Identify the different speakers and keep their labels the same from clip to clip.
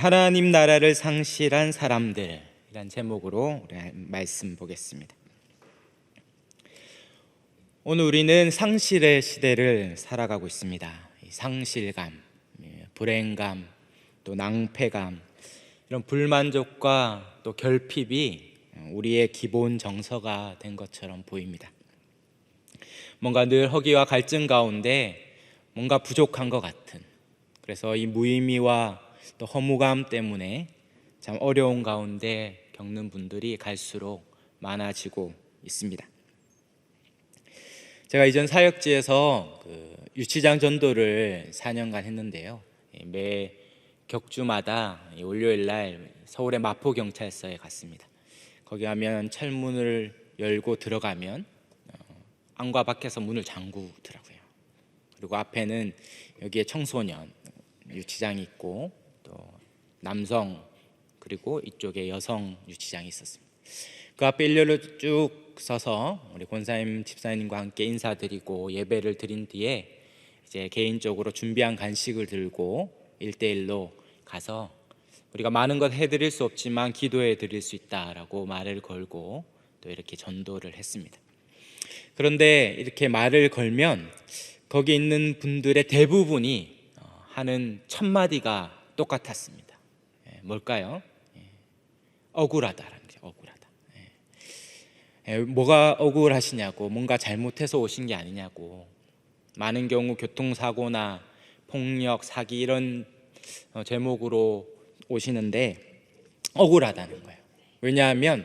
Speaker 1: 하나님 나라를 상실한 사람들이란 제목으로 우리 말씀 보겠습니다. 오늘 우리는 상실의 시대를 살아가고 있습니다. 상실감, 불행감, 또 낭패감, 이런 불만족과 또 결핍이 우리의 기본 정서가 된 것처럼 보입니다. 뭔가 늘 허기와 갈증 가운데 뭔가 부족한 것 같은, 그래서 이 무의미와 또 허무감 때문에 참 어려운 가운데 겪는 분들이 갈수록 많아지고 있습니다. 제가 이전 사역지에서 유치장 전도를 4년간 했는데요. 매 격주마다 월요일 날 서울의 마포경찰서에 갔습니다. 거기 가면 철문을 열고 들어가면 안과 밖에서 문을 잠그더라고요. 그리고 앞에는 여기에 청소년 유치장이 있고 또 남성 그리고 이쪽에 여성 유치장이 있었습니다. 그 앞에 일렬로 쭉 서서 우리 권사님 집사님과 함께 인사드리고 예배를 드린 뒤에 이제 개인적으로 준비한 간식을 들고 1대1로 가서 우리가 많은 것 해드릴 수 없지만 기도해 드릴 수 있다라고 말을 걸고 또 이렇게 전도를 했습니다. 그런데 이렇게 말을 걸면 거기 있는 분들의 대부분이 하는 첫 마디가 똑같았습니다. 뭘까요? 억울하다라는 거죠. 억울하다. 뭐가 억울하시냐고, 뭔가 잘못해서 오신 게 아니냐고. 많은 경우 교통사고나 폭력, 사기 이런 제목으로 오시는데 억울하다는 거예요. 왜냐하면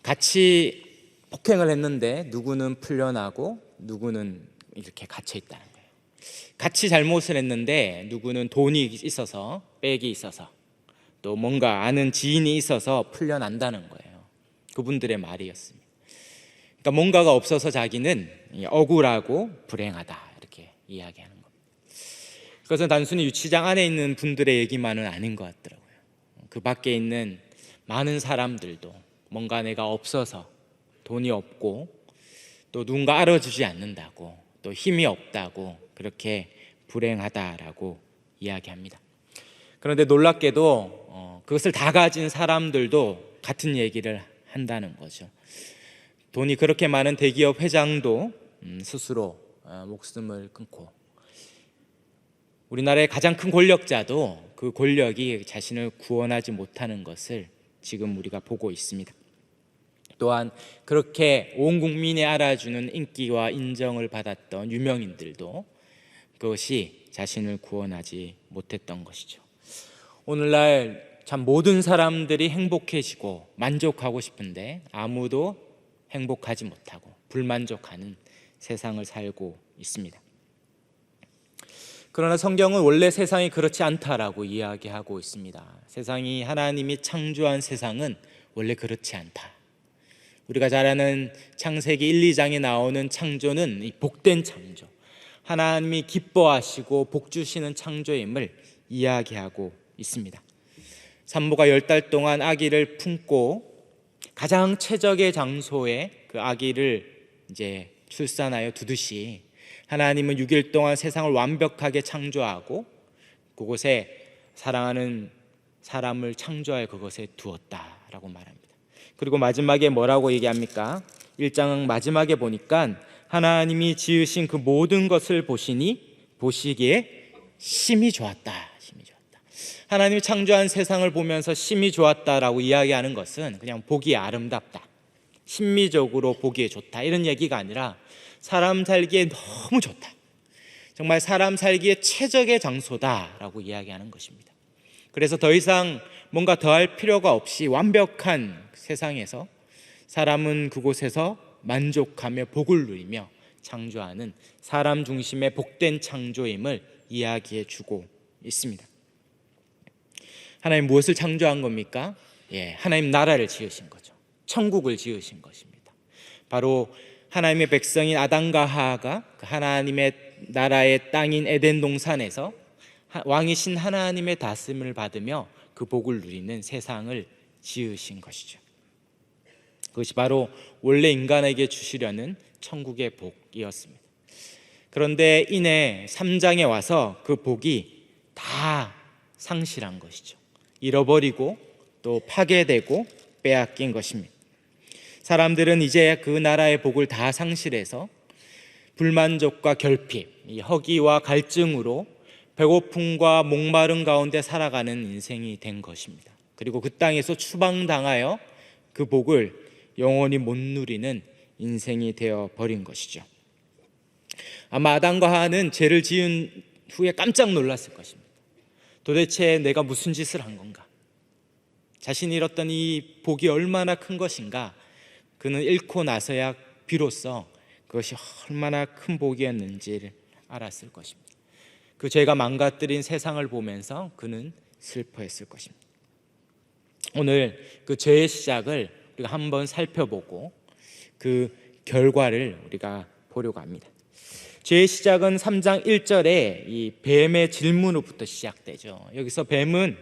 Speaker 1: 같이 폭행을 했는데 누구는 풀려나고 누구는 이렇게 갇혀 있다는 거예요. 같이 잘못을 했는데 누구는 돈이 있어서, 백이 있어서, 또 뭔가 아는 지인이 있어서 풀려난다는 거예요. 그분들의 말이었습니다. 그러니까 뭔가가 없어서 자기는 억울하고 불행하다 이렇게 이야기하는 겁니다. 그것은 단순히 유치장 안에 있는 분들의 얘기만은 아닌 것 같더라고요. 그 밖에 있는 많은 사람들도 뭔가 내가 없어서, 돈이 없고 또 누군가 알아주지 않는다고, 또 힘이 없다고 그렇게 불행하다라고 이야기합니다. 그런데 놀랍게도 그것을 다 가진 사람들도 같은 얘기를 한다는 거죠. 돈이 그렇게 많은 대기업 회장도 스스로 목숨을 끊고, 우리나라의 가장 큰 권력자도 그 권력이 자신을 구원하지 못하는 것을 지금 우리가 보고 있습니다. 또한 그렇게 온 국민이 알아주는 인기와 인정을 받았던 유명인들도 그것이 자신을 구원하지 못했던 것이죠. 오늘날 참 모든 사람들이 행복해지고 만족하고 싶은데 아무도 행복하지 못하고 불만족하는 세상을 살고 있습니다. 그러나 성경은 원래 세상이 그렇지 않다라고 이야기하고 있습니다. 세상이, 하나님이 창조한 세상은 원래 그렇지 않다. 우리가 잘 아는 창세기 1, 2장에 나오는 창조는 이 복된 창조, 하나님이 기뻐하시고 복 주시는 창조임을 이야기하고 있습니다. 산모가 10달 동안 아기를 품고 가장 최적의 장소에 그 아기를 이제 출산하여 두듯이 하나님은 6일 동안 세상을 완벽하게 창조하고 그곳에 사랑하는 사람을 창조할 그것에 두었다라고 말합니다. 그리고 마지막에 뭐라고 얘기합니까? 1장 마지막에 보니까 하나님이 지으신 그 모든 것을 보시기에 심히 좋았다. 심히 좋았다. 하나님이 창조한 세상을 보면서 심히 좋았다라고 이야기하는 것은 그냥 보기에 아름답다, 심미적으로 보기에 좋다 이런 얘기가 아니라 사람 살기에 너무 좋다, 정말 사람 살기에 최적의 장소다라고 이야기하는 것입니다. 그래서 더 이상 뭔가 더할 필요가 없이 완벽한 세상에서 사람은 그곳에서 만족하며 복을 누리며 창조하는 사람 중심의 복된 창조임을 이야기해 주고 있습니다. 하나님 무엇을 창조한 겁니까? 하나님 나라를 지으신 거죠. 천국을 지으신 것입니다. 바로 하나님의 백성인 아담과 하하가 그 하나님의 나라의 땅인 에덴 동산에서 왕이신 하나님의 다스림을 받으며 그 복을 누리는 세상을 지으신 것이죠. 그것이 바로 원래 인간에게 주시려는 천국의 복이었습니다. 그런데 이내 3장에 와서 그 복이 다 상실한 것이죠. 잃어버리고 또 파괴되고 빼앗긴 것입니다. 사람들은 이제 그 나라의 복을 다 상실해서 불만족과 결핍, 이 허기와 갈증으로 배고픔과 목마름 가운데 살아가는 인생이 된 것입니다. 그리고 그 땅에서 추방당하여 그 복을 영원히 못 누리는 인생이 되어 버린 것이죠. 아마 아담과 하와는 죄를 지은 후에 깜짝 놀랐을 것입니다. 도대체 내가 무슨 짓을 한 건가? 자신이 잃었던 이 복이 얼마나 큰 것인가? 그는 잃고 나서야 비로소 그것이 얼마나 큰 복이었는지를 알았을 것입니다. 그 죄가 망가뜨린 세상을 보면서 그는 슬퍼했을 것입니다. 오늘 그 죄의 시작을 우리가 한번 살펴보고 그 결과를 우리가 보려고 합니다. 죄의 시작은 3장 1절에 이 뱀의 질문으로부터 시작되죠. 여기서 뱀은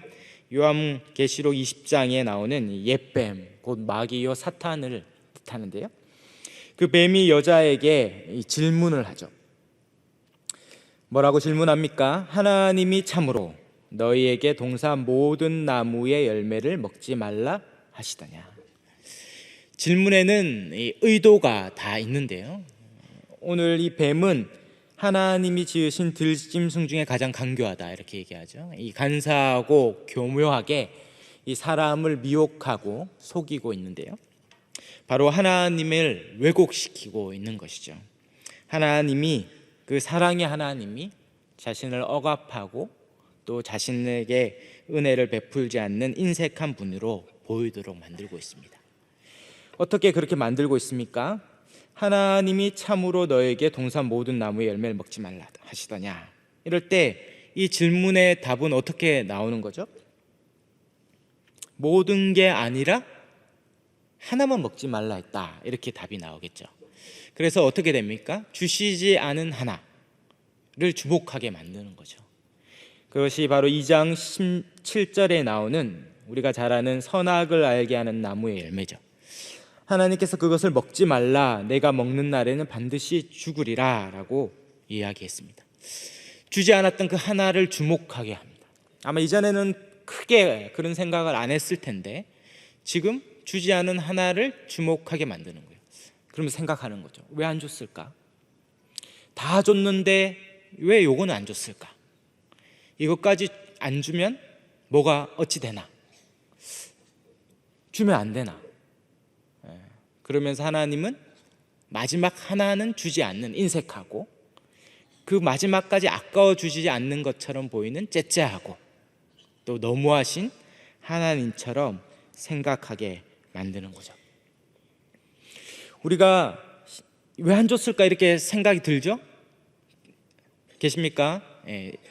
Speaker 1: 요한계시록 20장에 나오는 옛뱀, 곧 마귀요 사탄을 뜻하는데요. 그 뱀이 여자에게 이 질문을 하죠. 뭐라고 질문합니까? 하나님이 참으로 너희에게 동사 모든 나무의 열매를 먹지 말라 하시더냐. 질문에는 이 의도가 다 있는데요. 오늘 이 뱀은 하나님이 지으신 들짐승 중에 가장 간교하다 이렇게 얘기하죠. 이 간사하고 교묘하게 이 사람을 미혹하고 속이고 있는데요. 바로 하나님을 왜곡시키고 있는 것이죠. 하나님이, 그 사랑의 하나님이 자신을 억압하고 또 자신에게 은혜를 베풀지 않는 인색한 분으로 보이도록 만들고 있습니다. 어떻게 그렇게 만들고 있습니까? 하나님이 참으로 너에게 동산 모든 나무의 열매를 먹지 말라 하시더냐. 이럴 때 이 질문의 답은 어떻게 나오는 거죠? 모든 게 아니라 하나만 먹지 말라 했다, 이렇게 답이 나오겠죠. 그래서 어떻게 됩니까? 주시지 않은 하나를 주목하게 만드는 거죠. 그것이 바로 2장 17절에 나오는 우리가 잘 아는 선악을 알게 하는 나무의 열매죠. 하나님께서 그것을 먹지 말라, 내가 먹는 날에는 반드시 죽으리라 라고 이야기했습니다. 주지 않았던 그 하나를 주목하게 합니다. 아마 이전에는 크게 그런 생각을 안 했을 텐데 지금 주지 않은 하나를 주목하게 만드는 거예요. 그러면 생각하는 거죠. 왜 안 줬을까? 다 줬는데 왜 요거는 안 줬을까? 이것까지 안 주면 뭐가 어찌 되나? 주면 안 되나? 그러면서 하나님은 마지막 하나는 주지 않는, 인색하고 그 마지막까지 아까워 주지 않는 것처럼 보이는 째째하고 또 너무하신 하나님처럼 생각하게 만드는 거죠. 우리가 왜 안 줬을까 이렇게 생각이 들죠? 계십니까?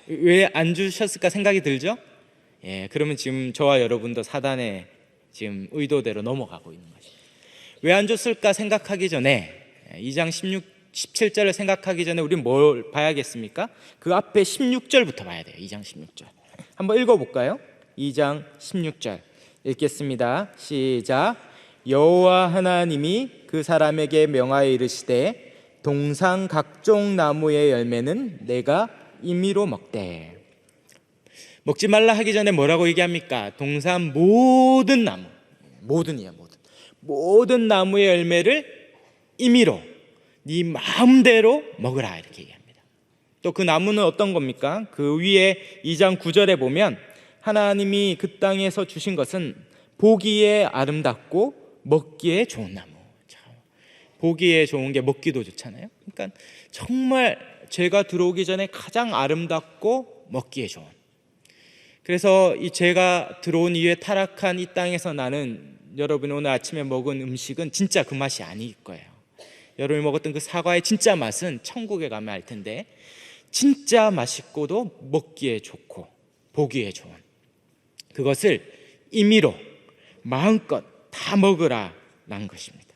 Speaker 1: 왜 안 주셨을까 생각이 들죠? 그러면 지금 저와 여러분도 사단의 지금 의도대로 넘어가고 있는 거죠. 왜 안 줬을까 생각하기 전에 2장 17절을 생각하기 전에 우리는 뭘 봐야겠습니까? 그 앞에 16절부터 봐야 돼요. 2장 16절 한번 읽어볼까요? 2장 16절 읽겠습니다. 시작. 여호와 하나님이 그 사람에게 명하여 이르시되 동산 각종 나무의 열매는 내가 임의로 먹되. 먹지 말라 하기 전에 뭐라고 얘기합니까? 동산 모든 나무, 모든이야, 모든 나무의 열매를 임의로, 네 마음대로 먹으라 이렇게 얘기합니다. 또 그 나무는 어떤 겁니까? 그 위에 2장 9절에 보면 하나님이 그 땅에서 주신 것은 보기에 아름답고 먹기에 좋은 나무. 보기에 좋은 게 먹기도 좋잖아요. 그러니까 정말 죄가 들어오기 전에 가장 아름답고 먹기에 좋은. 그래서 이 죄가 들어온 이후에 타락한 이 땅에서 나는 여러분이 오늘 아침에 먹은 음식은 진짜 그 맛이 아닐 거예요. 여러분이 먹었던 그 사과의 진짜 맛은 천국에 가면 알 텐데 진짜 맛있고도 먹기에 좋고 보기에 좋은 그것을 임의로 마음껏 다 먹으라는 것입니다.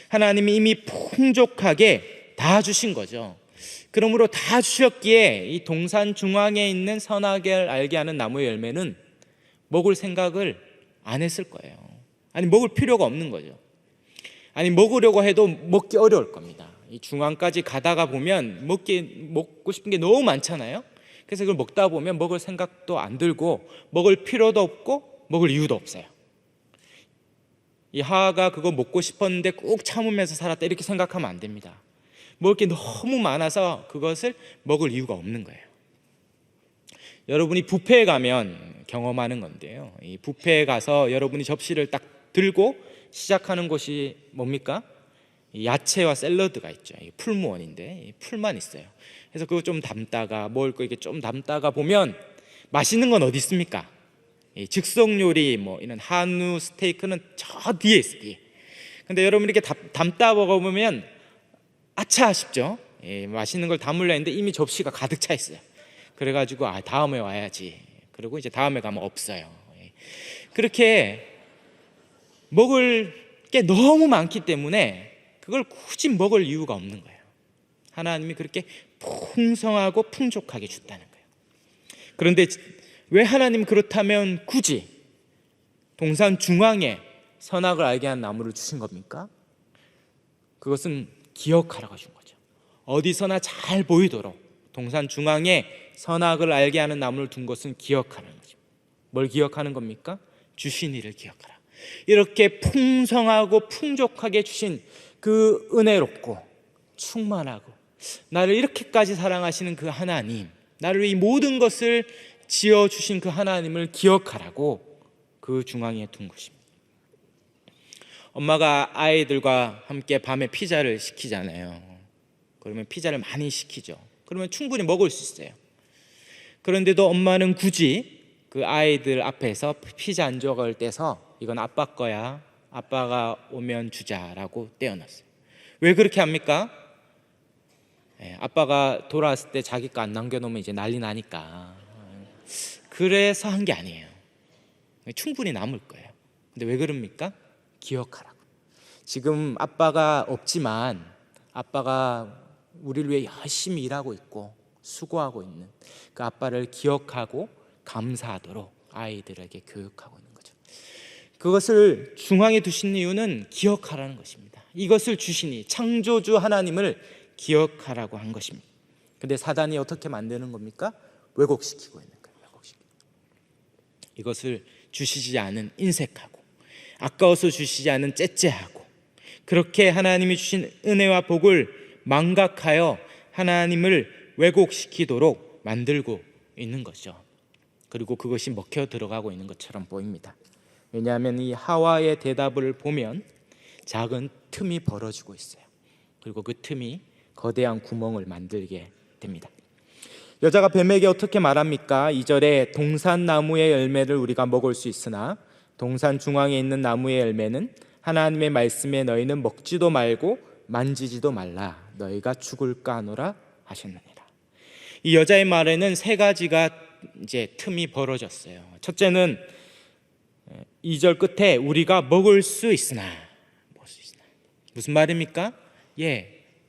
Speaker 1: 하나님이 이미 풍족하게 다 주신 거죠. 그러므로 다 주셨기에 이 동산 중앙에 있는 선악을 알게 하는 나무의 열매는 먹을 생각을 안 했을 거예요. 아니 먹을 필요가 없는 거죠. 아니 먹으려고 해도 먹기 어려울 겁니다. 이 중앙까지 가다가 보면 먹고 싶은 게 너무 많잖아요. 그래서 그걸 먹다 보면 먹을 생각도 안 들고 먹을 필요도 없고 먹을 이유도 없어요. 이 하와가 그거 먹고 싶었는데 꾹 참으면서 살았다 이렇게 생각하면 안 됩니다. 먹을 게 너무 많아서 그것을 먹을 이유가 없는 거예요. 여러분이 뷔페에 가면 경험하는 건데요, 이 뷔페에 가서 여러분이 접시를 딱 들고 시작하는 곳이 뭡니까? 야채와 샐러드가 있죠. 풀무원인데 풀만 있어요. 그래서 그거 좀 담다가 먹을 거 이게 좀 담다가 보면 맛있는 건 어디 있습니까? 즉석 요리 뭐 이런 한우 스테이크는 저 뒤에 있어요. 뒤에. 근데 여러분 이렇게 담다 먹어보면 아차 싶죠. 맛있는 걸 담으려 했는데 이미 접시가 가득 차 있어요. 그래가지고 다음에 와야지. 그리고 이제 다음에 가면 없어요. 그렇게 먹을 게 너무 많기 때문에 그걸 굳이 먹을 이유가 없는 거예요. 하나님이 그렇게 풍성하고 풍족하게 줬다는 거예요. 그런데 왜 하나님 그렇다면 굳이 동산 중앙에 선악을 알게 한 나무를 주신 겁니까? 그것은 기억하라고 준 거죠. 어디서나 잘 보이도록 동산 중앙에 선악을 알게 하는 나무를 둔 것은 기억하라는 거죠. 뭘 기억하는 겁니까? 주신 이를 기억하라. 이렇게 풍성하고 풍족하게 주신 그 은혜롭고 충만하고 나를 이렇게까지 사랑하시는 그 하나님, 나를 이 모든 것을 지어주신 그 하나님을 기억하라고 그 중앙에 둔 것입니다. 엄마가 아이들과 함께 밤에 피자를 시키잖아요. 그러면 피자를 많이 시키죠. 그러면 충분히 먹을 수 있어요. 그런데도 엄마는 굳이 그 아이들 앞에서 피자 한 조각을 떼서 이건 아빠 거야, 아빠가 오면 주자라고 떼어놨어요. 왜 그렇게 합니까? 아빠가 돌아왔을 때 자기 거 안 남겨놓으면 이제 난리 나니까. 그래서 한 게 아니에요. 충분히 남을 거예요. 근데 왜 그럽니까? 기억하라고. 지금 아빠가 없지만 아빠가 우리를 위해 열심히 일하고 있고 수고하고 있는 그 아빠를 기억하고 감사하도록 아이들에게 교육하고 있는 거죠. 그것을 중앙에 두신 이유는 기억하라는 것입니다. 이것을 주시니 창조주 하나님을 기억하라고 한 것입니다. 근데 사단이 어떻게 만드는 겁니까? 왜곡시키고 있는 거예요. 이것을 주시지 않은 인색하고 아까워서 주시지 않은 째째하고 그렇게 하나님이 주신 은혜와 복을 망각하여 하나님을 왜곡시키도록 만들고 있는 거죠. 그리고 그것이 먹혀 들어가고 있는 것처럼 보입니다. 왜냐하면 이 하와의 대답을 보면 작은 틈이 벌어지고 있어요. 그리고 그 틈이 거대한 구멍을 만들게 됩니다. 여자가 뱀에게 어떻게 말합니까? 2절에 동산 나무의 열매를 우리가 먹을 수 있으나 동산 중앙에 있는 나무의 열매는 하나님의 말씀에 너희는 먹지도 말고 만지지도 말라, 너희가 죽을까 하노라 하셨느니라. 이 여자의 말에는 세 가지가 이제 틈이 벌어졌어요. 첫째는 2절 끝에 우리가 먹을 수 있으나, 무슨 말입니까?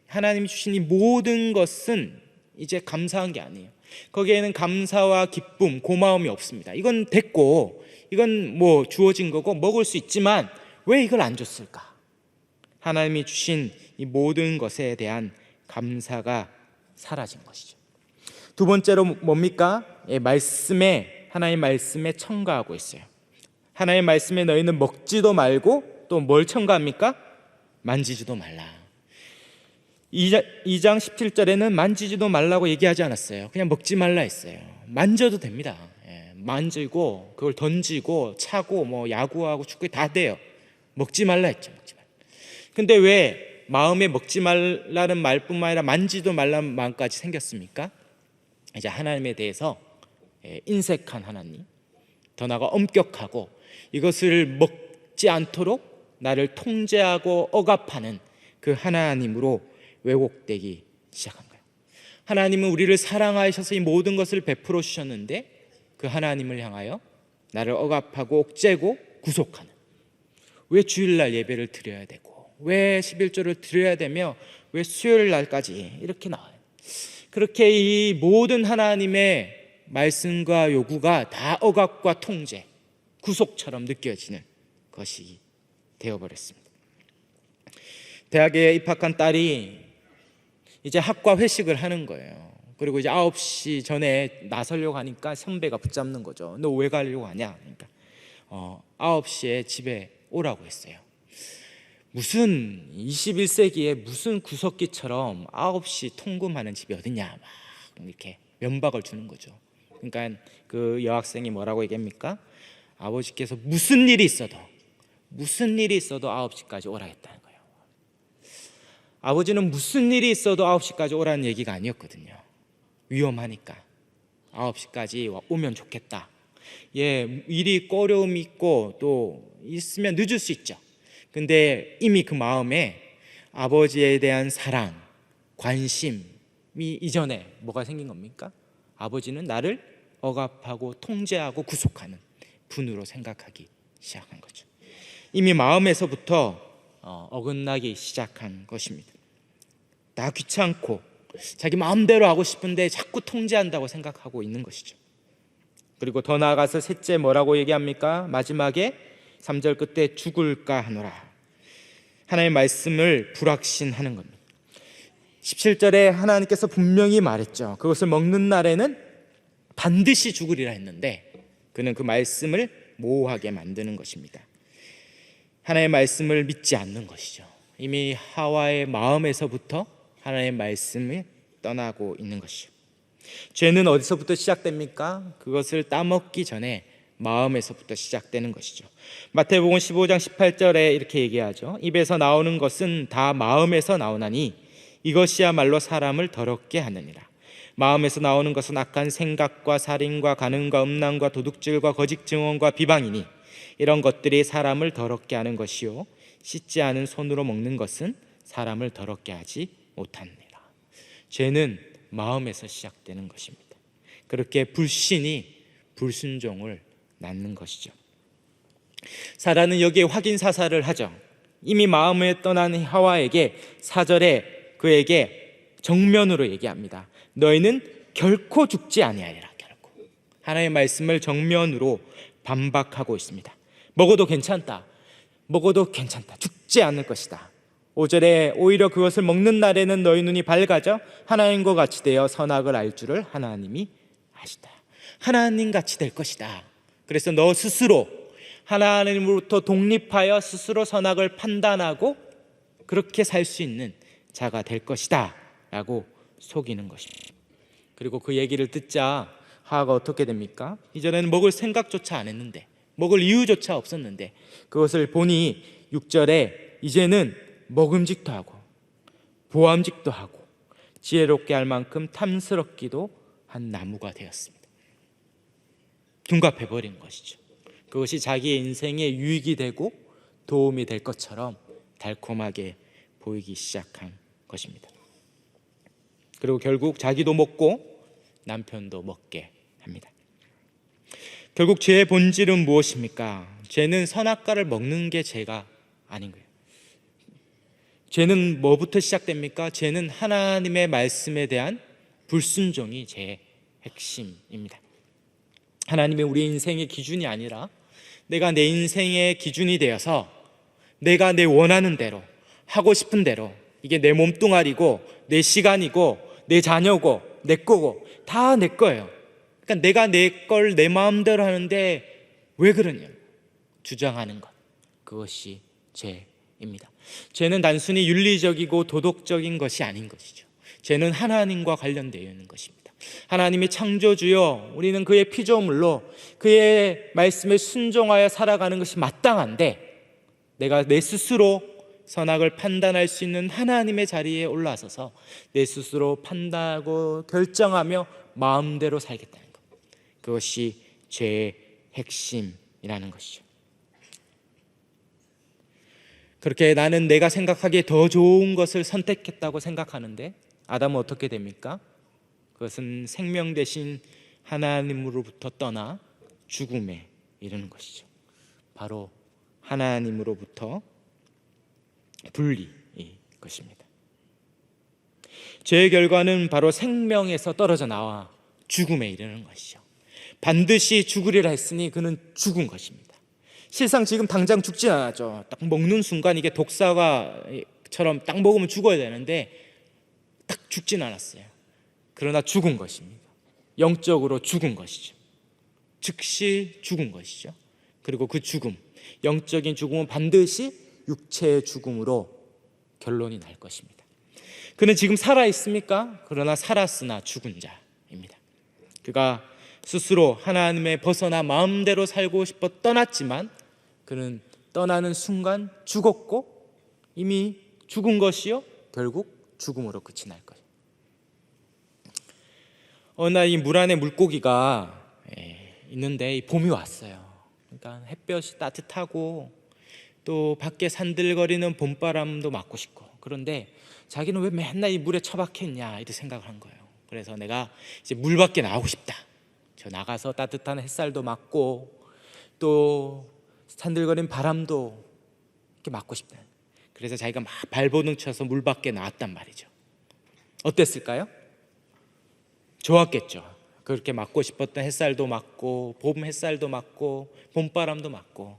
Speaker 1: 하나님이 주신 이 모든 것은 이제 감사한 게 아니에요. 거기에는 감사와 기쁨, 고마움이 없습니다. 이건 됐고, 이건 뭐 주어진 거고 먹을 수 있지만 왜 이걸 안 줬을까? 하나님이 주신 이 모든 것에 대한 감사가 사라진 것이죠. 두 번째로 뭡니까? 하나님 말씀에 첨가하고 있어요. 하나님 말씀에 너희는 먹지도 말고 또 뭘 첨가합니까? 만지지도 말라. 2장 17절에는 만지지도 말라고 얘기하지 않았어요. 그냥 먹지 말라 했어요. 만져도 됩니다. 만지고 그걸 던지고 차고 뭐 야구하고 축구 다 돼요. 먹지 말라 했죠. 먹지 말라. 근데 왜 마음에 먹지 말라는 말뿐만 아니라 만지도 말라는 마음까지 생겼습니까? 이제 하나님에 대해서 인색한 하나님, 더 나아가 엄격하고 이것을 먹지 않도록 나를 통제하고 억압하는 그 하나님으로 왜곡되기 시작한 거예요. 하나님은 우리를 사랑하셔서 이 모든 것을 베풀어 주셨는데 그 하나님을 향하여 나를 억압하고 옥죄고 구속하는, 왜 주일날 예배를 드려야 되고 왜 11조를 드려야 되며 왜 수요일 날까지 이렇게 나와요. 그렇게 이 모든 하나님의 말씀과 요구가 다 억압과 통제, 구속처럼 느껴지는 것이 되어버렸습니다. 대학에 입학한 딸이 이제 학과 회식을 하는 거예요. 그리고 이제 9시 전에 나서려고 하니까 선배가 붙잡는 거죠. 너 왜 가려고 하냐? 그러니까 9시에 집에 오라고 했어요. 무슨 21세기에 무슨 구석기처럼 9시 통금하는 집이 어딨냐, 막 이렇게 면박을 주는 거죠. 그러니까 그 여학생이 뭐라고 얘기합니까? 아버지께서 무슨 일이 있어도 9시까지 오라 했다는 거예요. 아버지는 무슨 일이 있어도 9시까지 오라는 얘기가 아니었거든요. 위험하니까 9시까지 오면 좋겠다. 예, 일이 꺼려움이 있고 또 있으면 늦을 수 있죠. 근데 이미 그 마음에 아버지에 대한 사랑, 관심이 이전에 뭐가 생긴 겁니까? 아버지는 나를 억압하고 통제하고 구속하는 분으로 생각하기 시작한 거죠. 이미 마음에서부터 어긋나기 시작한 것입니다. 나 귀찮고 자기 마음대로 하고 싶은데 자꾸 통제한다고 생각하고 있는 것이죠. 그리고 더 나아가서 셋째 뭐라고 얘기합니까? 마지막에 3절 끝에 죽을까 하노라. 하나님의 말씀을 불확신하는 겁니다. 17절에 하나님께서 분명히 말했죠. 그것을 먹는 날에는 반드시 죽으리라 했는데 그는 그 말씀을 모호하게 만드는 것입니다. 하나님의 말씀을 믿지 않는 것이죠. 이미 하와의 마음에서부터 하나님의 말씀을 떠나고 있는 것이죠. 죄는 어디서부터 시작됩니까? 그것을 따먹기 전에 마음에서부터 시작되는 것이죠. 마태복음 15장 18절에 이렇게 얘기하죠. 입에서 나오는 것은 다 마음에서 나오나니 이것이야말로 사람을 더럽게 하느니라. 마음에서 나오는 것은 악한 생각과 살인과 간음과 음란과 도둑질과 거짓 증언과 비방이니 이런 것들이 사람을 더럽게 하는 것이요 씻지 않은 손으로 먹는 것은 사람을 더럽게 하지 못하느니라. 죄는 마음에서 시작되는 것입니다. 그렇게 불신이 불순종을 낳는 것이죠. 사라는 여기에 확인 사살을 하죠. 이미 마음에 떠난 하와에게 4절에 그에게 정면으로 얘기합니다. 너희는 결코 죽지 아니하리라. 결코. 하나님의 말씀을 정면으로 반박하고 있습니다. 먹어도 괜찮다. 죽지 않을 것이다. 5절에 오히려 그것을 먹는 날에는 너희 눈이 밝아져 하나님과 같이 되어 선악을 알 줄을 하나님이 아시다. 하나님 같이 될 것이다. 그래서 너 스스로 하나님으로부터 독립하여 스스로 선악을 판단하고 그렇게 살 수 있는 자가 될 것이다 라고 속이는 것입니다. 그리고 그 얘기를 듣자 하와가 어떻게 됩니까? 이전에는 먹을 생각조차 안 했는데, 먹을 이유조차 없었는데 그것을 보니 6절에 이제는 먹음직도 하고 보암직도 하고 지혜롭게 할 만큼 탐스럽기도 한 나무가 되었습니다. 둔갑해버린 것이죠. 그것이 자기의 인생에 유익이 되고 도움이 될 것처럼 달콤하게 보이기 시작한 것입니다. 그리고 결국 자기도 먹고 남편도 먹게 합니다. 결국 죄의 본질은 무엇입니까? 죄는 선악과를 먹는 게 죄가 아닌 거예요. 죄는 뭐부터 시작됩니까? 죄는 하나님의 말씀에 대한 불순종이 죄의 핵심입니다. 하나님이 우리 인생의 기준이 아니라 내가 내 인생의 기준이 되어서 내가 내 원하는 대로 하고 싶은 대로, 이게 내 몸뚱아리고 내 시간이고 내 자녀고 내 거고 다 내 거예요. 그러니까 내가 내 걸 내 마음대로 하는데 왜 그러냐 주장하는 것, 그것이 죄입니다. 죄는 단순히 윤리적이고 도덕적인 것이 아닌 것이죠. 죄는 하나님과 관련되어 있는 것입니다. 하나님이 창조주요, 우리는 그의 피조물로 그의 말씀에 순종하여 살아가는 것이 마땅한데 내가 내 스스로 선악을 판단할 수 있는 하나님의 자리에 올라서서 내 스스로 판단하고 결정하며 마음대로 살겠다는 것, 그것이 죄의 핵심이라는 것이죠. 그렇게 나는 내가 생각하기에 더 좋은 것을 선택했다고 생각하는데 아담은 어떻게 됩니까? 그것은 생명 대신 하나님으로부터 떠나 죽음에 이르는 것이죠. 바로 하나님으로부터 분리의 것입니다. 죄의 결과는 바로 생명에서 떨어져 나와 죽음에 이르는 것이죠. 반드시 죽으리라 했으니 그는 죽은 것입니다. 실상 지금 당장 죽진 않았죠. 딱 먹는 순간 이게 독사가처럼 딱 먹으면 죽어야 되는데 딱 죽진 않았어요. 그러나 죽은 것입니다. 영적으로 죽은 것이죠. 즉시 죽은 것이죠. 그리고 그 죽음, 영적인 죽음은 반드시 육체의 죽음으로 결론이 날 것입니다. 그는 지금 살아있습니까? 그러나 살았으나 죽은 자입니다. 그가 스스로 하나님의 벗어나 마음대로 살고 싶어 떠났지만 그는 떠나는 순간 죽었고 이미 죽은 것이요 결국 죽음으로 끝이 날 거예요. 어느 날 이 물 안에 물고기가 있는데 봄이 왔어요. 그러니까 햇볕이 따뜻하고 또 밖에 산들거리는 봄바람도 맞고 싶고, 그런데 자기는 왜 맨날 이 물에 처박혔냐 이렇게 생각을 한 거예요. 그래서 내가 이제 물 밖에 나오고 싶다. 저 나가서 따뜻한 햇살도 맞고 또 산들거리는 바람도 이렇게 맞고 싶다. 그래서 자기가 막 발버둥 쳐서 물 밖에 나왔단 말이죠. 어땠을까요? 좋았겠죠. 그렇게 맞고 싶었던 햇살도 맞고 봄 햇살도 맞고 봄바람도 맞고,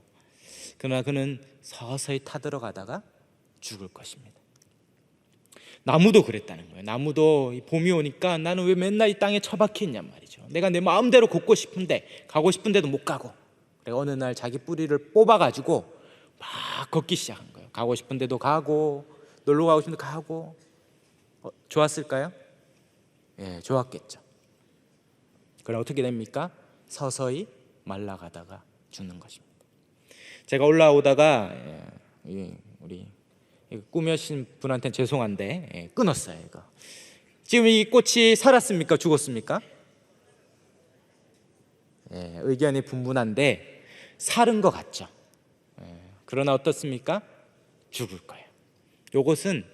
Speaker 1: 그러나 그는 서서히 타들어가다가 죽을 것입니다. 나무도 그랬다는 거예요. 나무도 봄이 오니까 나는 왜 맨날 이 땅에 처박혀 있냔 말이죠. 내가 내 마음대로 걷고 싶은데 가고 싶은 데도 못 가고, 그래서 어느 날 자기 뿌리를 뽑아가지고 막 걷기 시작한 거예요. 가고 싶은 데도 가고 놀러 가고 싶은 데 가고. 좋았을까요? 예, 좋았겠죠. 그럼 어떻게 됩니까? 서서히 말라가다가 죽는 것입니다. 제가 올라오다가 우리 꾸며신 분한테는 죄송한데 끊었어요. 이거. 지금 이 꽃이 살았습니까? 죽었습니까? 의견이 분분한데 살은 것 같죠. 그러나 어떻습니까? 죽을 거예요. 요것은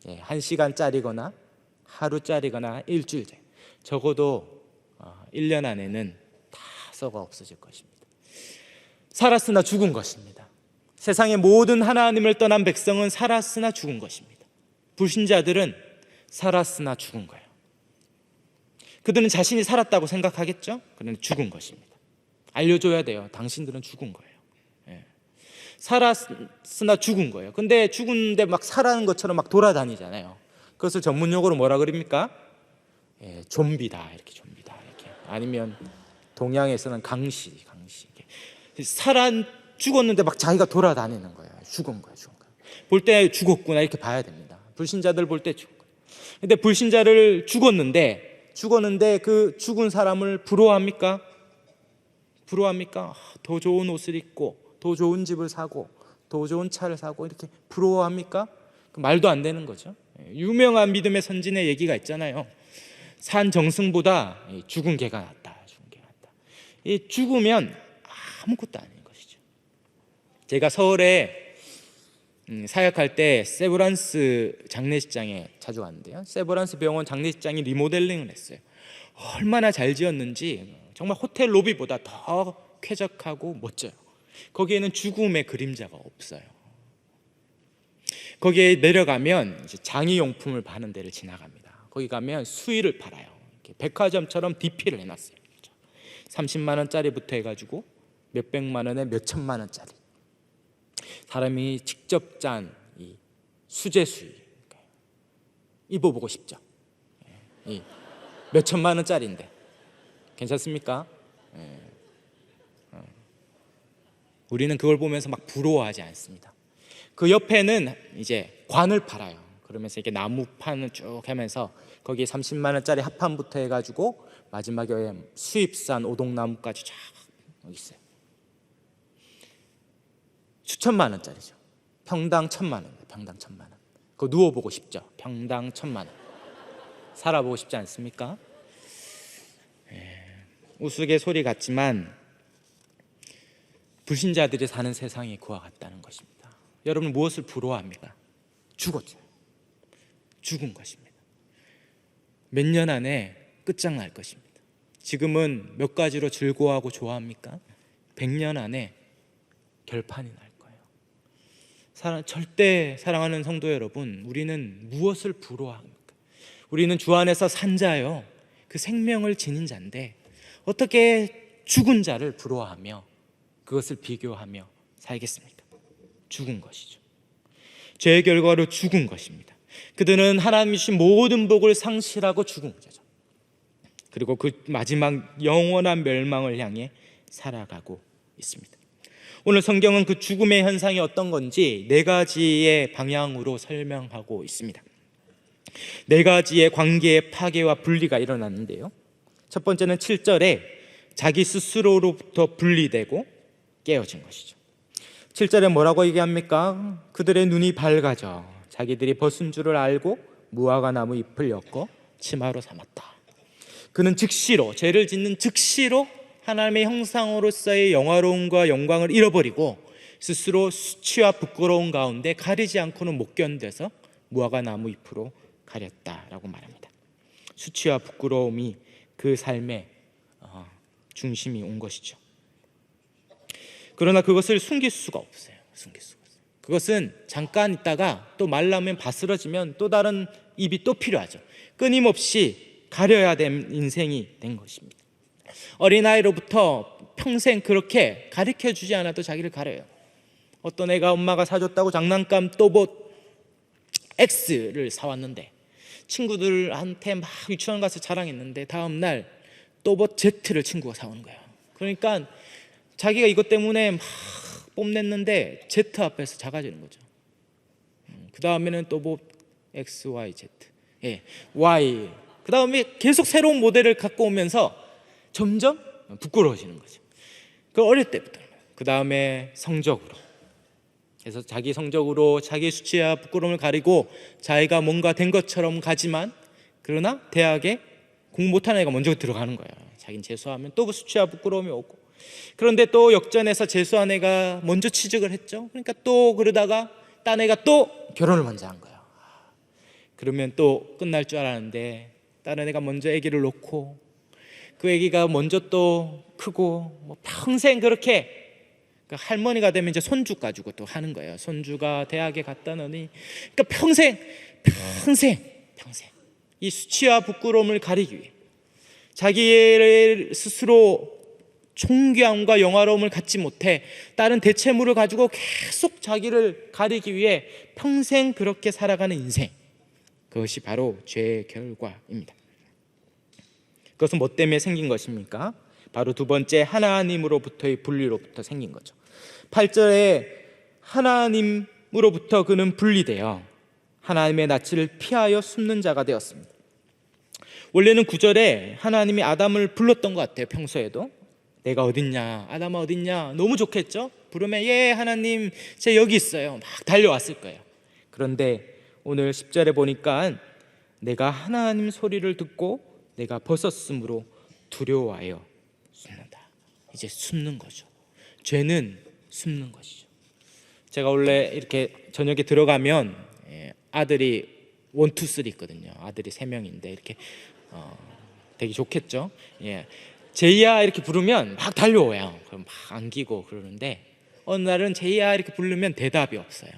Speaker 1: 1시간짜리거나 하루짜리거나 일주일째, 적어도 1년 안에는 다 썩어 없어질 것입니다. 살았으나 죽은 것입니다. 세상의 모든 하나님을 떠난 백성은 살았으나 죽은 것입니다. 불신자들은 살았으나 죽은 거예요. 그들은 자신이 살았다고 생각하겠죠? 그런데 죽은 것입니다. 알려줘야 돼요. 당신들은 죽은 거예요. 살았으나 죽은 거예요. 근데 죽은데 막 살아는 것처럼 막 돌아다니잖아요. 그것을 전문용어로 뭐라 그럽니까? 좀비다, 이렇게 좀비다, 이렇게. 아니면 동양에서는 강시. 죽었는데 막 자기가 돌아다니는 거예요. 죽은 거예요. 볼 때 죽었구나 이렇게 봐야 됩니다. 불신자들 볼 때 죽은 거예요. 근데 불신자를 죽었는데 그 죽은 사람을 부러워합니까? 더 좋은 옷을 입고 더 좋은 집을 사고 더 좋은 차를 사고 이렇게 부러워합니까? 말도 안 되는 거죠. 유명한 믿음의 선진의 얘기가 있잖아요. 산 정승보다 죽은 개가 낫다. 이 죽으면 아무것도 아닌 것이죠. 제가 서울에 사역할 때 세브란스 장례식장에 자주 갔는데요. 세브란스 병원 장례식장이 리모델링을 했어요. 얼마나 잘 지었는지 정말 호텔 로비보다 더 쾌적하고 멋져요. 거기에는 죽음의 그림자가 없어요. 거기에 내려가면 이제 장의용품을 파는 데를 지나갑니다. 거기 가면 수의를 팔아요. 이렇게 백화점처럼 DP를 해놨어요. 30만 원짜리부터 해가지고 몇백만 원에 몇천만 원짜리, 사람이 직접 짠 이 수제 수의 입어보고 싶죠. 이 몇천만 원짜리인데 괜찮습니까? 우리는 그걸 보면서 막 부러워하지 않습니다. 그 옆에는 이제 관을 팔아요. 그러면서 이렇게 나무판을 쭉 하면서 거기에 30만 원짜리 합판부터 해가지고 마지막에 수입산 오동나무까지 쫙 있어요. 수천만 원짜리죠. 평당 1,000만 원. 평당 1,000만 원. 그거 누워보고 싶죠. 평당 1,000만 원. 살아보고 싶지 않습니까? 우스갯소리 같지만 불신자들이 사는 세상이 그와 같다는 것입니다. 여러분 무엇을 부러워합니까? 죽었죠. 죽은 것입니다. 몇 년 안에 끝장날 것입니다. 지금은 몇 가지로 즐거워하고 좋아합니까? 100년 안에 결판이 날 거예요. 절대 사랑하는 성도 여러분, 우리는 무엇을 부러워합니까? 우리는 주 안에서 산 자요, 그 생명을 지닌 자인데 어떻게 죽은 자를 부러워하며 그것을 비교하며 살겠습니까? 죽은 것이죠. 죄의 결과로 죽은 것입니다. 그들은 하나님이 주신 모든 복을 상실하고 죽은 거죠. 그리고 그 마지막 영원한 멸망을 향해 살아가고 있습니다. 오늘 성경은 그 죽음의 현상이 어떤 건지 네 가지의 방향으로 설명하고 있습니다. 네 가지의 관계의 파괴와 분리가 일어났는데요. 첫 번째는 7절에 자기 스스로로부터 분리되고 깨어진 것이죠. 7절에 뭐라고 얘기합니까? 그들의 눈이 밝아져 자기들이 벗은 줄을 알고 무화과 나무 잎을 엮어 치마로 삼았다. 그는 즉시로, 죄를 짓는 즉시로 하나님의 형상으로서의 영화로움과 영광을 잃어버리고 스스로 수치와 부끄러움 가운데 가리지 않고는 못 견뎌서 무화과 나무 잎으로 가렸다라고 말합니다. 수치와 부끄러움이 그 삶의 중심이 온 것이죠. 그러나 그것을 숨길 수가 없어요. 그것은 잠깐 있다가 또 말라면 바스러지면 또 다른 입이 또 필요하죠. 끊임없이 가려야 될 인생이 된 것입니다. 어린아이로부터 평생 그렇게 가르쳐주지 않아도 자기를 가려요. 어떤 애가 엄마가 사줬다고 장난감 또봇 X를 사왔는데 친구들한테 막 유치원 가서 자랑했는데 다음날 또봇 Z를 친구가 사오는 거야. 그러니까 자기가 이것 때문에 막 뽐냈는데 Z 앞에서 작아지는 거죠. 그 다음에는 또봇 X, Y, Z, Y. 그 다음에 계속 새로운 모델을 갖고 오면서 점점 부끄러워지는 거죠. 그 어릴 때부터. 그 다음에 성적으로. 그래서 자기 성적으로 자기 수치와 부끄러움을 가리고 자기가 뭔가 된 것처럼 가지만 그러나 대학에 공부 못하는 애가 먼저 들어가는 거예요. 자기는 재수하면 또 그 수치와 부끄러움이 오고, 그런데 또 역전해서 재수한 애가 먼저 취직을 했죠. 그러니까 또 그러다가 딴 애가 또 결혼을 먼저 한 거예요. 그러면 또 끝날 줄 알았는데 다른 애가 먼저 아기를 놓고 그 아기가 먼저 또 크고 뭐 평생 그렇게, 그러니까 할머니가 되면 이제 손주 가지고 또 하는 거예요. 손주가 대학에 갔다 너니, 그러니까 평생 이 수치와 부끄러움을 가리기 위해 자기를 스스로 존귀함과 영화로움을 갖지 못해 다른 대체물을 가지고 계속 자기를 가리기 위해 평생 그렇게 살아가는 인생, 그것이 바로 죄의 결과입니다. 그것은 뭐 때문에 생긴 것입니까? 바로 두 번째, 하나님으로부터의 분리로부터 생긴 거죠. 8절에 하나님으로부터 그는 분리되어 하나님의 낯을 피하여 숨는 자가 되었습니다. 원래는 9절에 하나님이 아담을 불렀던 것 같아요. 평소에도 내가 어딨냐, 아담아 어딨냐, 너무 좋겠죠? 부르면 예 하나님 제 여기 있어요, 막 달려왔을 거예요. 그런데 오늘 10절에 보니까 내가 하나님 소리를 듣고 내가 벗었으므로 두려워하여 숨는다. 이제 숨는 거죠. 죄는 숨는 것이죠. 제가 원래 이렇게 저녁에 들어가면 아들이 1, 2, 3 있거든요. 아들이 3명인데 이렇게 되게 좋겠죠. 제이야 이렇게 부르면 막 달려와요. 그럼 막 안기고 그러는데 어느 날은 제이야 이렇게 부르면 대답이 없어요.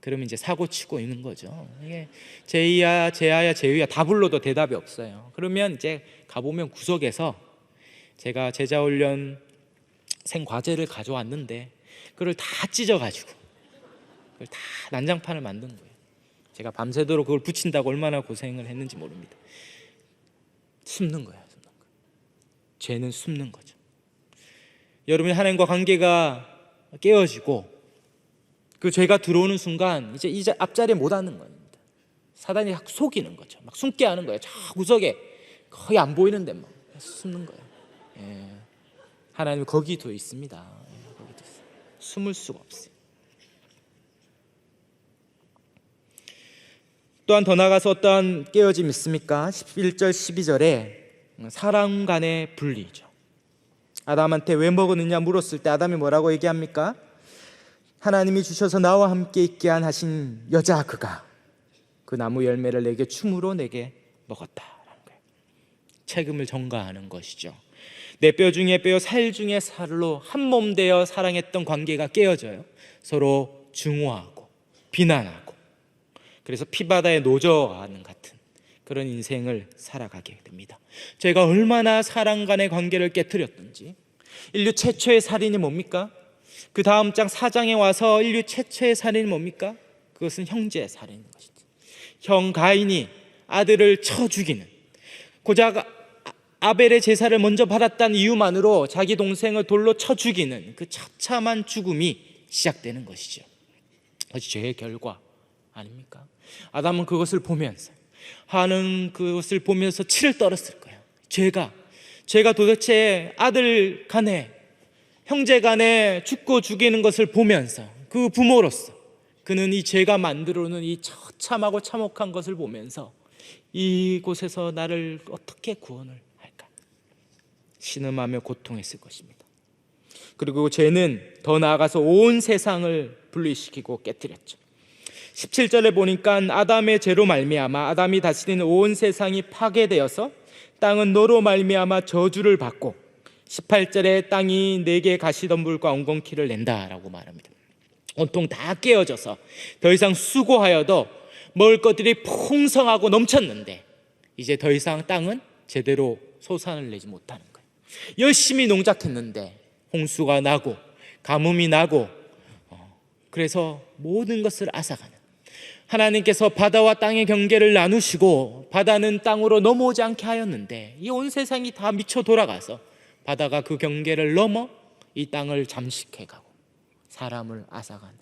Speaker 1: 그러면 이제 사고 치고 있는 거죠. 이게 제이야, 제아야, 제유야 다 불러도 대답이 없어요. 그러면 이제 가보면 구석에서 제가 제자훈련 생과제를 가져왔는데 그걸 다 찢어가지고 그걸 다 난장판을 만든 거예요. 제가 밤새도록 그걸 붙인다고 얼마나 고생을 했는지 모릅니다. 숨는 거예요. 죄는 숨는 거죠. 여러분이 하나님과 관계가 깨어지고 그 죄가 들어오는 순간 이제 앞자리에 못 앉는 겁니다. 사단이 속이는 거죠. 막 숨게 하는 거예요. 저 구석에 거의 안 보이는데 막 숨는 거예요. 하나님 거기도 있습니다. 거기도 있어요. 숨을 수가 없어요. 또한 더 나아가서 어떠한 깨어짐이 있습니까? 11절 12절에 사람 간의 분리죠. 아담한테 왜 먹었느냐 물었을 때 아담이 뭐라고 얘기합니까? 하나님이 주셔서 나와 함께 있게 하신 여자 그가 그 나무 열매를 내게 춤으로 내게 먹었다라는 거예요. 책임을 전가하는 것이죠. 내 뼈 중에 뼈, 살 중에 살로 한 몸 되어 사랑했던 관계가 깨어져요. 서로 증오하고 비난하고, 그래서 피바다에 노저하는 같은 그런 인생을 살아가게 됩니다. 제가 얼마나 사람 간의 관계를 깨뜨렸던지. 인류 최초의 살인이 뭡니까? 그 다음 장 4장에 와서 인류 최초의 살인이 뭡니까? 그것은 형제 살인인 것이죠. 형 가인이 아들을 쳐 죽이는, 고작 아벨의 제사를 먼저 받았다는 이유만으로 자기 동생을 돌로 쳐 죽이는 그 처참한 죽음이 시작되는 것이죠. 그것이 죄의 결과 아닙니까? 아담은 그것을 보면서, 하나는 그것을 보면서 치를 떨었을 거예요. 죄가 도대체 아들 간에, 형제 간에 죽고 죽이는 것을 보면서, 그 부모로서 그는 이 죄가 만들어오는 이 처참하고 참혹한 것을 보면서 이곳에서 나를 어떻게 구원을 할까 신음하며 고통했을 것입니다. 그리고 죄는 더 나아가서 온 세상을 분리시키고 깨뜨렸죠. 17절에 보니까 아담의 죄로 말미암아 아담이 다스리는 온 세상이 파괴되어서 땅은 너로 말미암아 저주를 받고, 18절에 땅이 내게 가시덤불과 엉겅퀴를 낸다라고 말합니다. 온통 다 깨어져서 더 이상 수고하여도 먹을 것들이 풍성하고 넘쳤는데 이제 더 이상 땅은 제대로 소산을 내지 못하는 거예요. 열심히 농작했는데 홍수가 나고 가뭄이 나고, 그래서 모든 것을 앗아가는, 하나님께서 바다와 땅의 경계를 나누시고 바다는 땅으로 넘어오지 않게 하였는데 이 온 세상이 다 미쳐 돌아가서 바다가 그 경계를 넘어 이 땅을 잠식해가고 사람을 앗아가는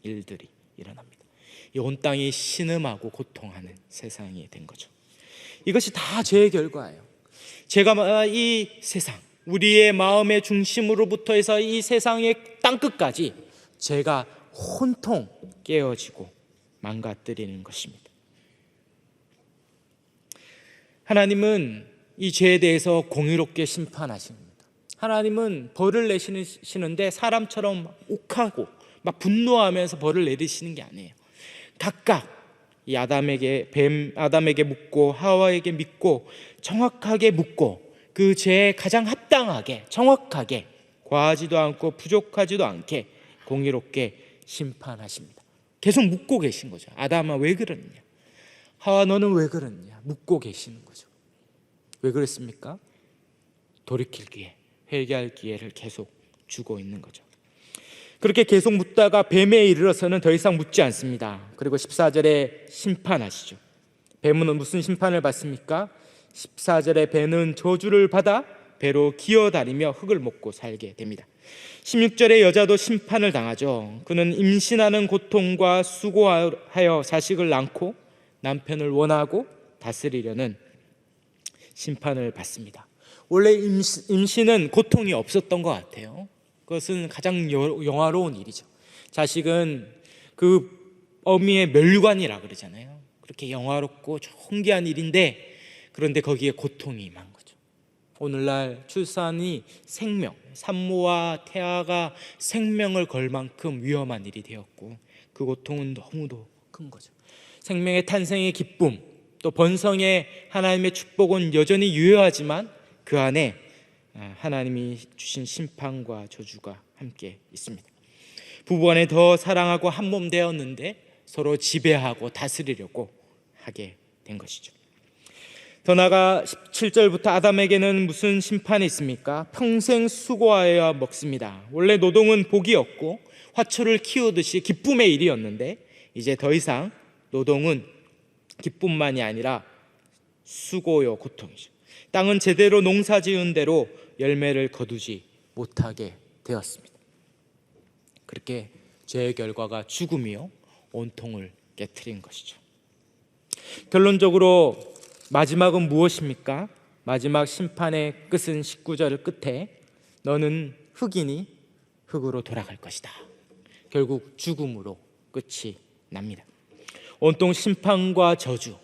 Speaker 1: 일들이 일어납니다. 이 온 땅이 신음하고 고통하는 세상이 된 거죠. 이것이 다 죄의 결과예요. 죄가 이 세상, 우리의 마음의 중심으로부터 해서 이 세상의 땅끝까지 죄가 혼통 깨어지고 망가뜨리는 것입니다. 하나님은 이 죄에 대해서 공의롭게 심판하십니다. 하나님은 벌을 내시는데 사람처럼 욱하고 막 분노하면서 벌을 내리시는 게 아니에요. 각각 이 아담에게 묻고 하와에게 믿고 정확하게 묻고 그 죄에 가장 합당하게 정확하게 과하지도 않고 부족하지도 않게 공의롭게 심판하십니다. 계속 묻고 계신 거죠. 아담아 왜 그러느냐, 하와 너는 왜 그러느냐 묻고 계시는 거죠. 왜 그랬습니까? 돌이킬 기회, 회개할 기회를 계속 주고 있는 거죠. 그렇게 계속 묻다가 뱀에 이르러서는 더 이상 묻지 않습니다. 그리고 14절에 심판하시죠. 뱀은 무슨 심판을 받습니까? 14절에 뱀은 저주를 받아 배로 기어다니며 흙을 먹고 살게 됩니다. 16절에 여자도 심판을 당하죠. 그는 임신하는 고통과 수고하여 자식을 낳고 남편을 원하고 다스리려는 심판을 받습니다. 원래 임신은 고통이 없었던 것 같아요. 그것은 가장 영화로운 일이죠. 자식은 그 어미의 멸관이라 그러잖아요. 그렇게 영화롭고 존귀한 일인데, 그런데 거기에 고통이 임한 거죠. 오늘날 출산이 생명, 산모와 태아가 생명을 걸 만큼 위험한 일이 되었고 그 고통은 너무도 큰 거죠. 생명의 탄생의 기쁨, 또 번성의 하나님의 축복은 여전히 유효하지만 그 안에 하나님이 주신 심판과 저주가 함께 있습니다. 부부간에 더 사랑하고 한 몸 되었는데 서로 지배하고 다스리려고 하게 된 것이죠. 더 나아가 17절부터 아담에게는 무슨 심판이 있습니까? 평생 수고하여야 먹습니다. 원래 노동은 복이었고 화초를 키우듯이 기쁨의 일이었는데 이제 더 이상 노동은 기쁨만이 아니라 수고요 고통이죠. 땅은 제대로 농사 지은 대로 열매를 거두지 못하게 되었습니다. 그렇게 죄의 결과가 죽음이요 온통을 깨트린 것이죠. 결론적으로 마지막은 무엇입니까? 마지막 심판의 끝은 19절 끝에 너는 흙이니 흙으로 돌아갈 것이다. 결국 죽음으로 끝이 납니다. 온통 심판과 저주,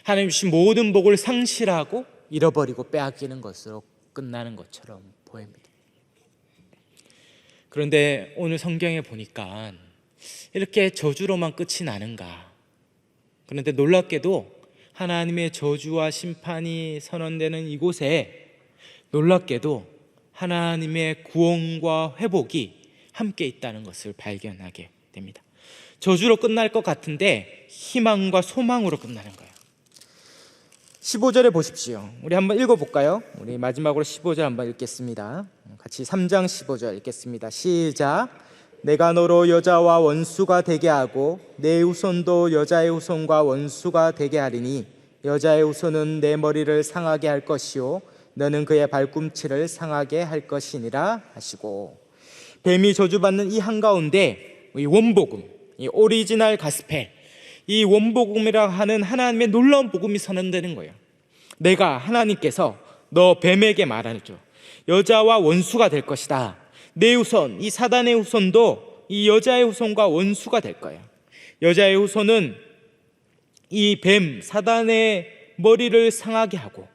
Speaker 1: 하나님 주신 모든 복을 상실하고 잃어버리고 빼앗기는 것으로 끝나는 것처럼 보입니다. 그런데 오늘 성경에 보니까 이렇게 저주로만 끝이 나는가? 그런데 놀랍게도 하나님의 저주와 심판이 선언되는 이곳에 놀랍게도 하나님의 구원과 회복이 함께 있다는 것을 발견하게 됩니다. 저주로 끝날 것 같은데 희망과 소망으로 끝나는 거예요. 15절에 보십시오. 우리 한번 읽어볼까요? 우리 마지막으로 15절 한번 읽겠습니다. 같이 3장 15절 읽겠습니다. 시작. 내가 너로 여자와 원수가 되게 하고 내 후손도 여자의 후손과 원수가 되게 하리니 여자의 후손은 내 머리를 상하게 할 것이요 너는 그의 발꿈치를 상하게 할 것이니라 하시고, 뱀이 저주받는 이 한가운데 이 원복음, 이 오리지널 가스펠, 이 원복음이라 하는 하나님의 놀라운 복음이 선언되는 거예요. 내가, 하나님께서 너 뱀에게 말하죠. 여자와 원수가 될 것이다. 내 후손, 이 사단의 후손도 이 여자의 후손과 원수가 될 거예요. 여자의 후손은 이 뱀, 사단의 머리를 상하게 하고,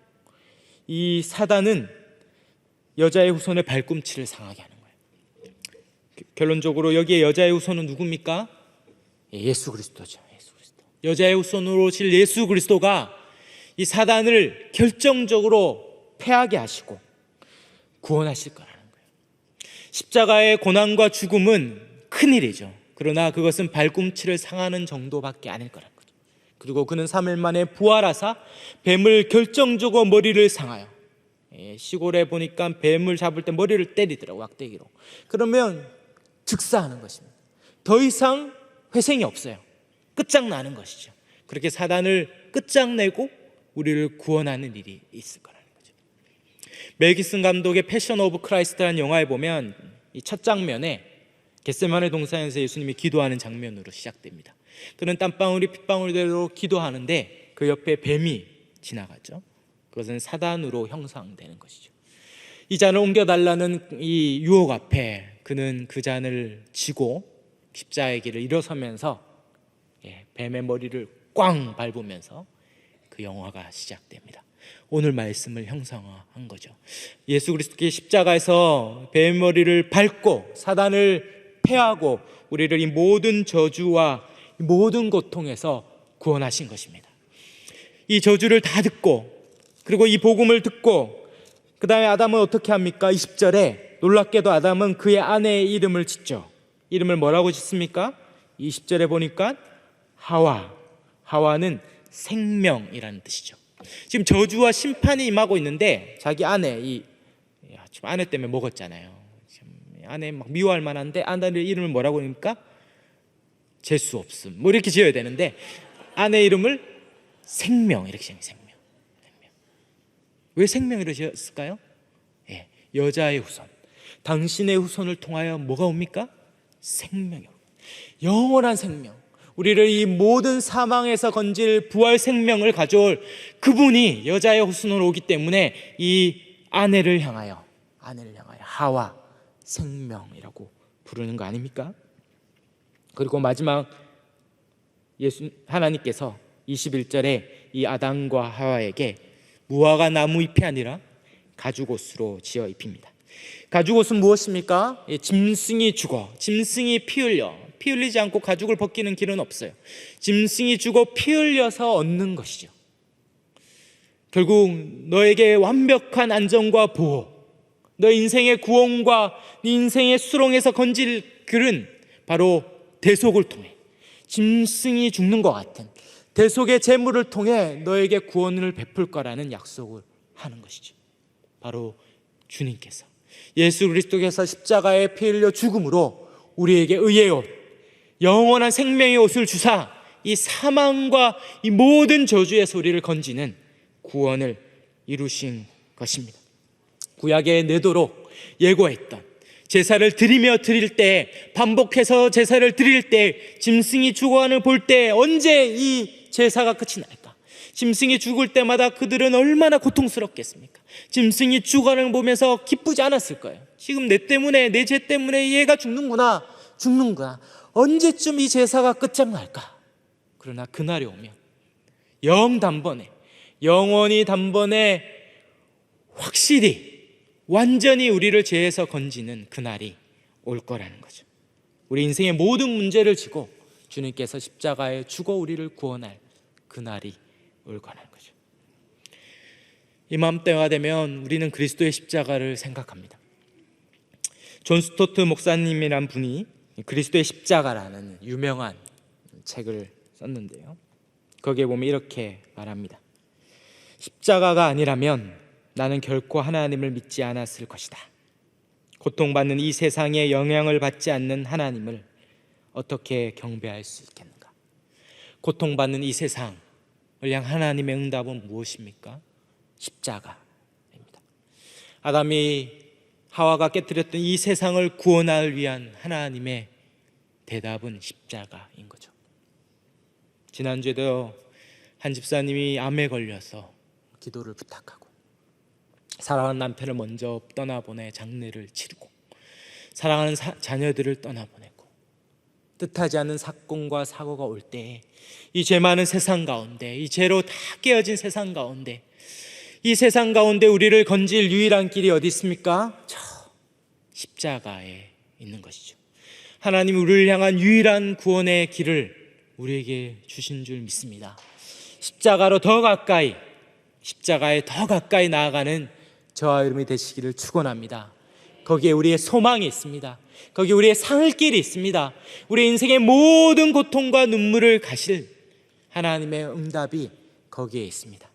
Speaker 1: 이 사단은 여자의 후손의 발꿈치를 상하게 하는 거예요. 결론적으로 여기에 여자의 후손은 누굽니까? 예수 그리스도죠. 예수 그리스도. 여자의 후손으로 오실 예수 그리스도가 이 사단을 결정적으로 패하게 하시고 구원하실 거라는 거예요. 십자가의 고난과 죽음은 큰일이죠. 그러나 그것은 발꿈치를 상하는 정도밖에 아닐 거라는 거죠. 그리고 그는 3일 만에 부활하사 뱀을 결정적으로 머리를 상하여, 시골에 보니까 뱀을 잡을 때 머리를 때리더라고, 막대기로. 그러면 즉사하는 것입니다. 더 이상 회생이 없어요. 끝장나는 것이죠. 그렇게 사단을 끝장내고 우리를 구원하는 일이 있을 거라는 거죠. 멜 깁슨 감독의 패션 오브 크라이스트라는 영화에 보면 이 첫 장면에 겟세마네 동산에서 예수님이 기도하는 장면으로 시작됩니다. 그는 땀방울이 핏방울대로 기도하는데 그 옆에 뱀이 지나가죠. 그것은 사단으로 형상되는 것이죠. 이 잔을 옮겨달라는 이 유혹 앞에 그는 그 잔을 쥐고 십자가의 길을 일어서면서 뱀의 머리를 꽝 밟으면서 그 영화가 시작됩니다. 오늘 말씀을 형상화한 거죠. 예수 그리스도의 십자가에서 뱀의 머리를 밟고 사단을 패하고 우리를 이 모든 저주와 모든 고통에서 구원하신 것입니다. 이 저주를 다 듣고, 그리고 이 복음을 듣고 그 다음에 아담은 어떻게 합니까? 20절에 놀랍게도 아담은 그의 아내의 이름을 짓죠. 이름을 뭐라고 짓습니까? 20절에 보니까 하와는 생명이라는 뜻이죠. 지금 저주와 심판이 임하고 있는데 자기 아내, 지금 아내 때문에 먹었잖아요. 지금 아내 막 미워할 만한데 아내의 이름을 뭐라고 합니까? 재수 없음, 뭐 이렇게 지어야 되는데 아내 이름을 생명 이렇게 지어요. 생명. 왜 생명이라고 지었을까요? 여자의 후손, 당신의 후손을 통하여 뭐가 옵니까? 생명이, 영원한 생명, 우리를 이 모든 사망에서 건질 부활 생명을 가져올 그분이 여자의 후손으로 오기 때문에 이 아내를 향하여 하와 생명이라고 부르는 거 아닙니까? 그리고 마지막 하나님께서 21절에 이 아담과 하와에게 무화과 나무 잎이 아니라 가죽옷으로 지어 입힙니다. 가죽옷은 무엇입니까? 짐승이 죽어, 짐승이 피 흘리지 않고 가죽을 벗기는 길은 없어요. 짐승이 죽어 피 흘려서 얻는 것이죠. 결국 너에게 완벽한 안전과 보호, 너 인생의 구원과 네 인생의 수렁에서 건질 길은 바로 대속을 통해, 짐승이 죽는 것 같은 대속의 제물을 통해 너에게 구원을 베풀 거라는 약속을 하는 것이죠. 바로 주님께서, 예수 그리스도께서 십자가에 피 흘려 죽음으로 우리에게 의의 옷, 영원한 생명의 옷을 주사 이 사망과 이 모든 저주에서 우리를 건지는 구원을 이루신 것입니다. 구약에 내도록 예고했던 제사를 드릴 때, 반복해서 제사를 드릴 때 짐승이 죽어가는 볼 때 언제 이 제사가 끝이 날까? 짐승이 죽을 때마다 그들은 얼마나 고통스럽겠습니까? 짐승이 죽어가는 걸 보면서 기쁘지 않았을 거예요. 지금 내 때문에, 내 죄 때문에 얘가 죽는구나. 언제쯤 이 제사가 끝장날까? 그러나 그날이 오면 영원히 단번에 확실히 완전히 우리를 죄에서 건지는 그날이 올 거라는 거죠. 우리 인생의 모든 문제를 지고 주님께서 십자가에 죽어 우리를 구원할 그날이 올 거라는 거죠. 이맘때가 되면 우리는 그리스도의 십자가를 생각합니다. 존 스토트 목사님이란 분이 그리스도의 십자가라는 유명한 책을 썼는데요, 거기에 보면 이렇게 말합니다. 십자가가 아니라면 나는 결코 하나님을 믿지 않았을 것이다. 고통받는 이 세상에 영향을 받지 않는 하나님을 어떻게 경배할 수 있겠는가? 고통받는 이 세상, 향한 하나님의 응답은 무엇입니까? 십자가입니다. 아담이 하와가 깨뜨렸던 이 세상을 구원하기 위한 하나님의 대답은 십자가인 거죠. 지난주에도 한 집사님이 암에 걸려서 기도를 부탁하고, 사랑하는 남편을 먼저 떠나보내 장례를 치르고, 사랑하는 자녀들을 떠나보내고, 뜻하지 않은 사건과 사고가 올 때 이 죄 많은 세상 가운데, 이 죄로 다 깨어진 세상 가운데, 이 세상 가운데 우리를 건질 유일한 길이 어디 있습니까? 저 십자가에 있는 것이죠. 하나님이 우리를 향한 유일한 구원의 길을 우리에게 주신 줄 믿습니다. 십자가로 더 가까이, 십자가에 더 가까이 나아가는 저와 여러분이 되시기를 축원합니다. 거기에 우리의 소망이 있습니다. 거기에 우리의 살 길이 있습니다. 우리 인생의 모든 고통과 눈물을 가실 하나님의 응답이 거기에 있습니다.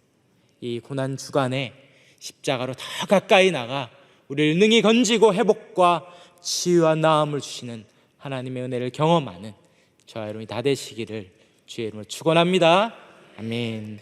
Speaker 1: 이 고난 주간에 십자가로 더 가까이 나가 우리를 능히 건지고 회복과 치유와 나음을 주시는 하나님의 은혜를 경험하는 저와 여러분이 다 되시기를 주의 이름으로 축원합니다. 아멘.